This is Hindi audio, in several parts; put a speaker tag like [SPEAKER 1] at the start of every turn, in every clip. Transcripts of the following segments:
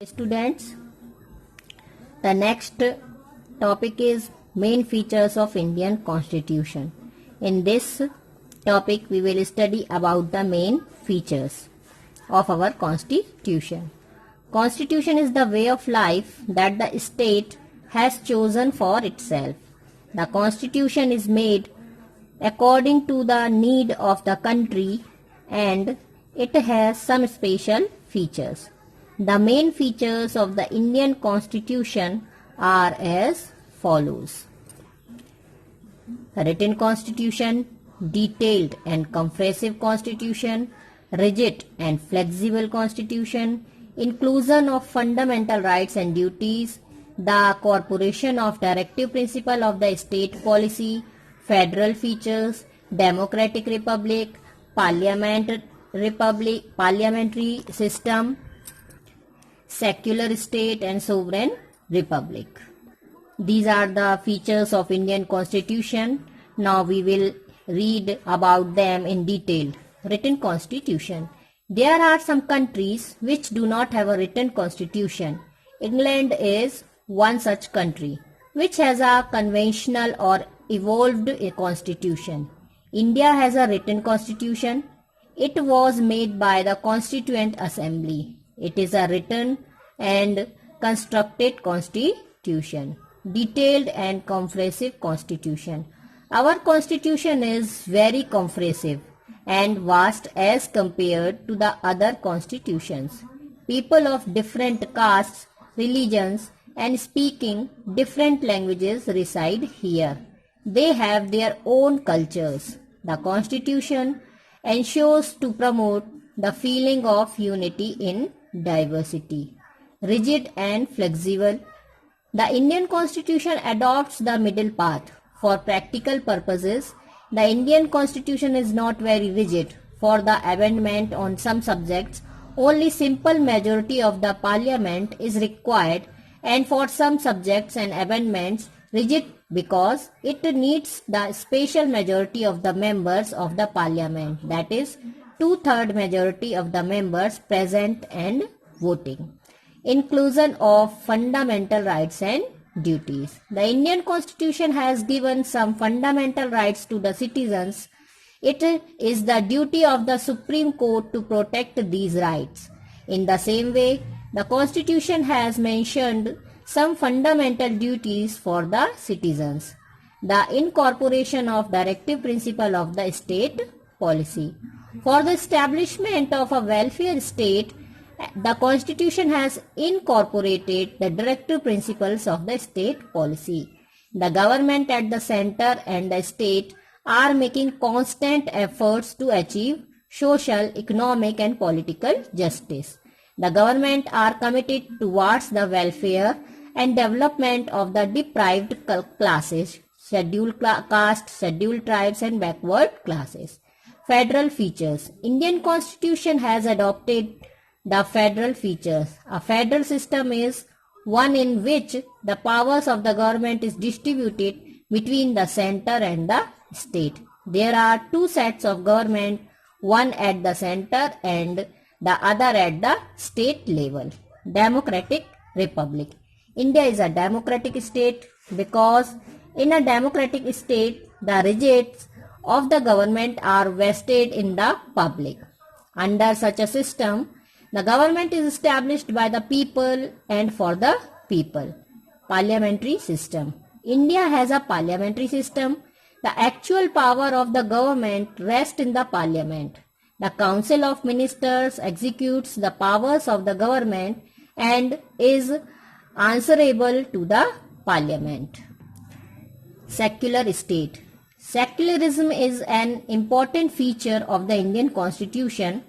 [SPEAKER 1] Students, the next topic is main features of Indian Constitution. In this topic, we will study about the main features of our Constitution. Constitution is the way of life that the state has chosen for itself. The Constitution is made according to the need of the country and it has some special features. The main features of the Indian Constitution are as follows. Written Constitution, detailed and comprehensive Constitution, rigid and flexible Constitution, inclusion of fundamental rights and duties, the corporation of directive principle of the state policy, federal features, democratic republic, parliamentary system, secular state and sovereign republic. These are the features of Indian Constitution. Now we will read about them in detail. Written Constitution. There are some countries which do not have a written constitution. England is one such country which has a conventional or evolved constitution. India has a written constitution. It was made by the Constituent Assembly. It is a written and constructed constitution. Detailed and comprehensive constitution. Our constitution is very comprehensive and vast as compared to the other constitutions. People of different castes, religions and speaking different languages reside here. They have their own cultures. The constitution ensures to promote the feeling of unity in diversity. Rigid and flexible. The Indian Constitution adopts the middle path. For practical purposes, the Indian Constitution is not very rigid. For the amendment on some subjects, only simple majority of the parliament is required, and for some subjects and amendments, rigid because it needs the special majority of the members of the parliament, that is, 2/3 majority of the members present and voting. Inclusion of fundamental rights and duties. The Indian Constitution has given some fundamental rights to the citizens. It is the duty of the Supreme Court to protect these rights. In the same way, the Constitution has mentioned some fundamental duties for the citizens. The incorporation of directive principle of the state policy. For the establishment of a welfare state, the Constitution has incorporated the directive principles of the state policy. The government at the center and the state are making constant efforts to achieve social, economic and political justice. The government are committed towards the welfare and development of the deprived classes, scheduled caste, scheduled tribes and backward classes. Federal features. Indian Constitution has adopted the federal features. A federal system is one in which the powers of the government is distributed between the center and the state. There are two sets of government, one at the center and the other at the state level. Democratic Republic. India is a democratic state because in a democratic state, the rights of the government are vested in the public. Under such a system, the government is established by the people and for the people. Parliamentary system. India has a parliamentary system. The actual power of the government rests in the parliament. The Council of Ministers executes the powers of the government and is answerable to the parliament. Secular state. Secularism is an important feature of the Indian Constitution.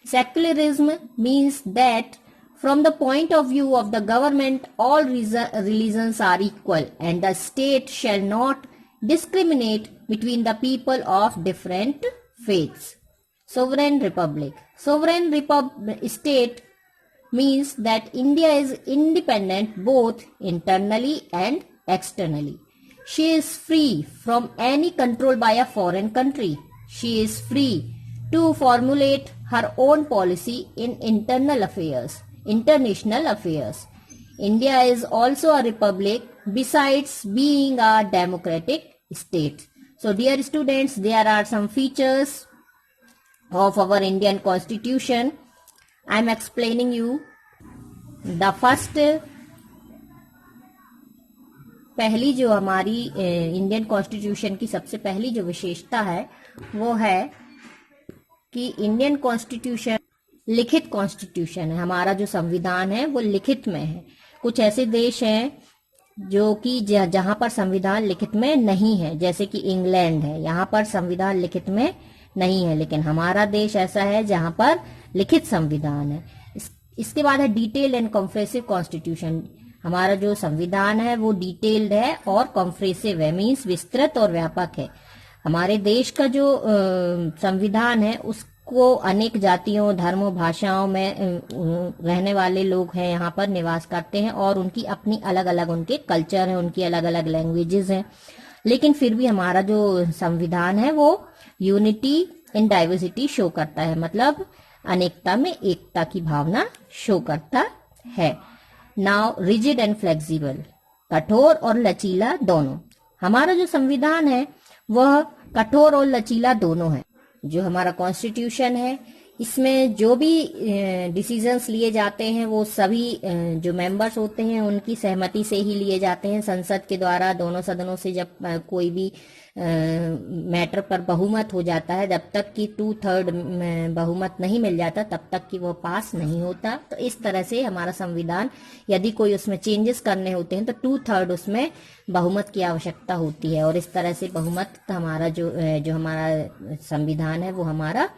[SPEAKER 1] Secularism means that from the point of view of the government, all religions are equal and the state shall not discriminate between the people of different faiths. Sovereign Republic. Sovereign state means that India is independent both internally and externally. She is free from any control by a foreign country. She is free to formulate her own policy in internal affairs. international affairs. India is also a republic besides being a democratic state. So dear students, there are some features of our Indian constitution. I am explaining you. The first, पहली जो हमारी इंडियन कॉन्स्टिट्यूशन की सबसे पहली जो विशेषता है वो है कि इंडियन कॉन्स्टिट्यूशन लिखित कॉन्स्टिट्यूशन है। हमारा जो संविधान है वो लिखित में है। कुछ ऐसे देश हैं जो कि जहां पर संविधान लिखित में नहीं है, जैसे कि इंग्लैंड है, यहाँ पर संविधान लिखित में नहीं है, लेकिन हमारा देश ऐसा है जहां पर लिखित संविधान है। इसके बाद है डिटेल्ड एंड कॉम्प्रेसिव कॉन्स्टिट्यूशन। हमारा जो संविधान है वो डिटेल्ड है और कॉम्प्रेसिव है, मीन्स विस्तृत और व्यापक है। हमारे देश का जो संविधान है उसको अनेक जातियों, धर्मों, भाषाओं में रहने वाले लोग हैं, यहाँ पर निवास करते हैं और उनकी अपनी अलग अलग उनके कल्चर है, उनकी अलग अलग लैंग्वेजेस हैं। लेकिन फिर भी हमारा जो संविधान है वो यूनिटी इन डाइवर्सिटी शो करता है, मतलब अनेकता में एकता की भावना शो करता है। नाउ रिजिड एंड फ्लेक्सिबल, कठोर और लचीला दोनों। हमारा जो संविधान है वह कठोर और लचीला दोनों है। जो हमारा कॉन्स्टिट्यूशन है इसमें जो भी डिसीजंस लिए जाते हैं वो सभी जो मेंबर्स होते हैं उनकी सहमति से ही लिए जाते हैं। संसद के द्वारा दोनों सदनों से जब कोई भी मैटर पर बहुमत हो जाता है, जब तक कि 2/3 बहुमत नहीं मिल जाता तब तक कि वो पास नहीं होता। तो इस तरह से हमारा संविधान, यदि कोई उसमें चेंजेस करने होते हैं तो 2/3 उसमें बहुमत की आवश्यकता होती है। और इस तरह से बहुमत हमारा जो हमारा संविधान है वो हमारा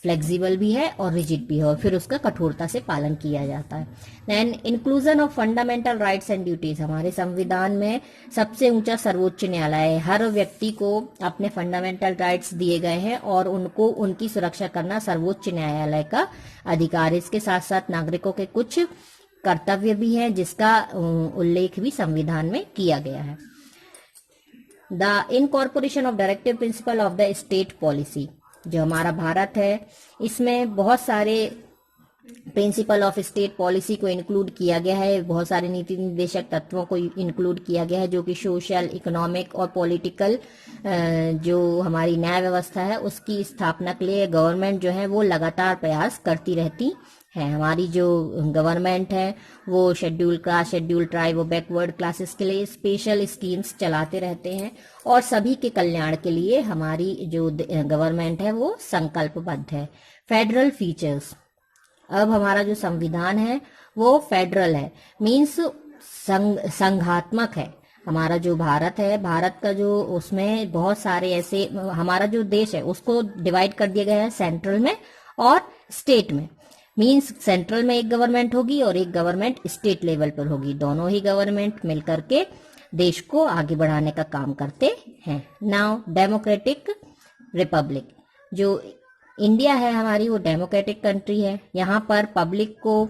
[SPEAKER 1] फ्लेक्सिबल भी है और रिजिड भी है, और फिर उसका कठोरता से पालन किया जाता है। Then inclusion of fundamental rights and duties. हमारे संविधान में सबसे ऊंचा सर्वोच्च न्यायालय है। हर व्यक्ति को अपने फंडामेंटल राइट्स दिए गए हैं और उनको उनकी सुरक्षा करना सर्वोच्च न्यायालय का अधिकार है। इसके साथ साथ नागरिकों के कुछ कर्तव्य भी है जिसका उल्लेख भी संविधान में किया गया है। The incorporation of directive principle of the state policy. जो हमारा भारत है इसमें बहुत सारे प्रिंसिपल ऑफ स्टेट पॉलिसी को इंक्लूड किया गया है, बहुत सारे नीति निर्देशक तत्वों को इंक्लूड किया गया है जो कि सोशल, इकोनॉमिक और पॉलिटिकल जो हमारी न्याय व्यवस्था है उसकी स्थापना के लिए गवर्नमेंट जो है वो लगातार प्रयास करती रहती है। हमारी जो गवर्नमेंट है वो शेड्यूल कास्ट, शेड्यूल ट्राइब और बैकवर्ड क्लासेस के लिए स्पेशल स्कीम्स चलाते रहते हैं और सभी के कल्याण के लिए हमारी जो गवर्नमेंट है वो संकल्पबद्ध है। Federal features. अब हमारा जो संविधान है वो फेडरल है, मीन्स संघात्मक है। हमारा जो भारत है, भारत का जो उसमें बहुत सारे ऐसे, हमारा जो देश है उसको डिवाइड कर दिया गया है सेंट्रल में और स्टेट में। मीन्स सेंट्रल में एक गवर्नमेंट होगी और एक गवर्नमेंट स्टेट लेवल पर होगी। दोनों ही गवर्नमेंट मिलकर के देश को आगे बढ़ाने का काम करते हैं। Now democratic Republic. जो इंडिया है हमारी वो डेमोक्रेटिक कंट्री है। यहाँ पर पब्लिक को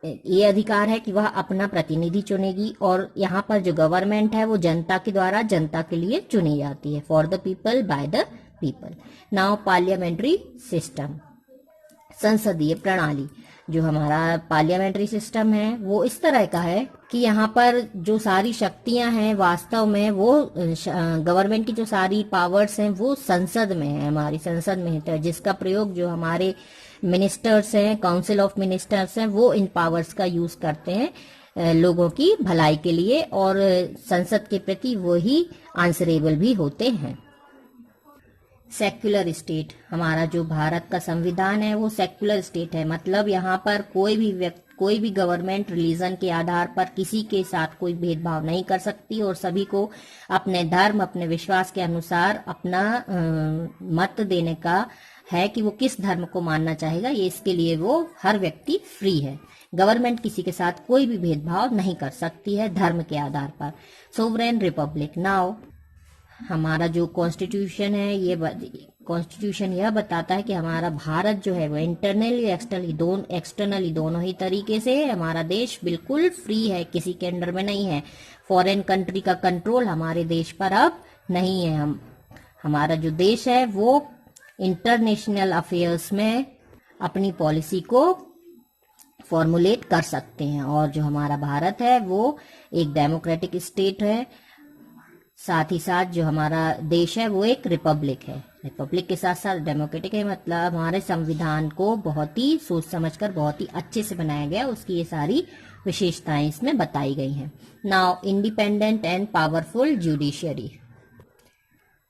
[SPEAKER 1] ये अधिकार है कि वह अपना प्रतिनिधि चुनेगी और यहाँ पर जो गवर्नमेंट है वो जनता के द्वारा जनता के लिए चुनी जाती है। For the people, by the people. Now parliamentary system, संसदीय प्रणाली। जो हमारा पार्लियामेंट्री सिस्टम है वो इस तरह का है कि यहाँ पर जो सारी शक्तियां हैं वास्तव में वो गवर्नमेंट की जो सारी पावर्स हैं वो संसद में है, हमारी संसद में है, जिसका प्रयोग जो हमारे मिनिस्टर्स हैं, काउंसिल ऑफ मिनिस्टर्स हैं, वो इन पावर्स का यूज करते हैं लोगों की भलाई के लिए और संसद के प्रति वो ही आंसरेबल भी होते हैं। Secular state. हमारा जो भारत का संविधान है वो सेक्युलर स्टेट है, मतलब यहाँ पर कोई भी गवर्नमेंट रिलीजन के आधार पर किसी के साथ कोई भेदभाव नहीं कर सकती और सभी को अपने धर्म, अपने विश्वास के अनुसार अपना मत देने का है कि वो किस धर्म को मानना चाहेगा, ये इसके लिए वो हर व्यक्ति फ्री है। गवर्नमेंट किसी के साथ कोई भी भेदभाव नहीं कर सकती है धर्म के आधार पर। Sovereign Republic. नाउ हमारा जो कॉन्स्टिट्यूशन है ये कॉन्स्टिट्यूशन यह बताता है कि हमारा भारत जो है वो इंटरनली एक्सटर्नली दोनों ही तरीके से हमारा देश बिल्कुल फ्री है, किसी के अंडर में नहीं है। फॉरेन कंट्री का कंट्रोल हमारे देश पर अब नहीं है। हमारा जो देश है वो इंटरनेशनल अफेयर्स में अपनी पॉलिसी को फॉर्मुलेट कर सकते हैं। और जो हमारा भारत है वो एक डेमोक्रेटिक स्टेट है, साथ ही साथ जो हमारा देश है वो एक रिपब्लिक है। रिपब्लिक के साथ साथ डेमोक्रेटिक है, मतलब हमारे संविधान को बहुत ही सोच समझकर बहुत ही अच्छे से बनाया गया, उसकी ये सारी विशेषताएं इसमें बताई गई हैं। Now independent and powerful judiciary.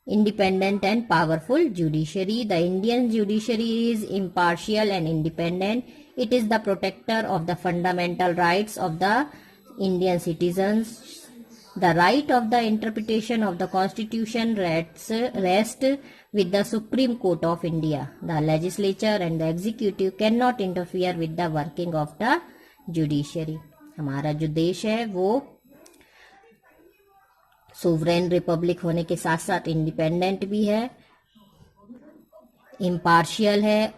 [SPEAKER 1] Independent and powerful judiciary. The Indian judiciary is impartial and independent. It is the protector of the fundamental rights of the Indian citizens. The right of the interpretation of the Constitution rests with the Supreme Court of India. The legislature and the executive cannot interfere with the working of the judiciary. हमारा जो देश है वो सोवरेन रिपब्लिक होने के साथ साथ इंडिपेंडेंट भी है, इम्पार्शियल है।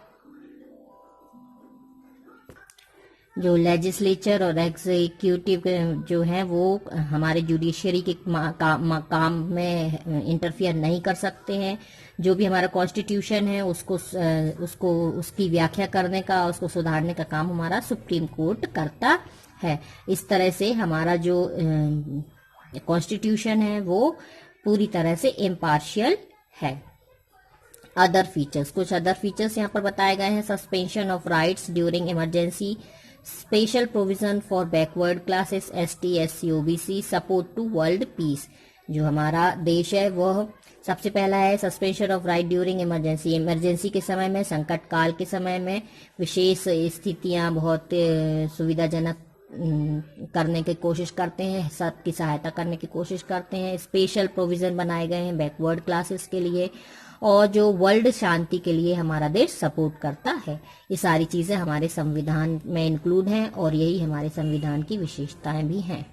[SPEAKER 1] जो लेजिस्लेचर और एग्जीक्यूटिव जो है वो हमारे जुडिशरी के काम में इंटरफियर नहीं कर सकते हैं। जो भी हमारा कॉन्स्टिट्यूशन है उसको उसकी व्याख्या करने का, उसको सुधारने का काम हमारा सुप्रीम कोर्ट करता है। इस तरह से हमारा जो कॉन्स्टिट्यूशन है वो पूरी तरह से इम्पार्शियल है। अदर फीचर्स, कुछ अदर फीचर्स यहाँ पर बताए गए हैं। Suspension of rights during emergency, special provision for backward classes, ST SC OBC, support to world peace. जो हमारा देश है वह सबसे पहला है suspension of right during emergency. Emergency के समय में, संकट काल के समय में विशेष स्थितियां बहुत सुविधाजनक करने की कोशिश करते हैं, सबकी सहायता करने की कोशिश करते हैं। स्पेशल प्रोविजन बनाए गए हैं बैकवर्ड क्लासेस के लिए, और जो वर्ल्ड शांति के लिए हमारा देश सपोर्ट करता है। ये सारी चीजें हमारे संविधान में इंक्लूड हैं और यही हमारे संविधान की विशेषताएं भी हैं।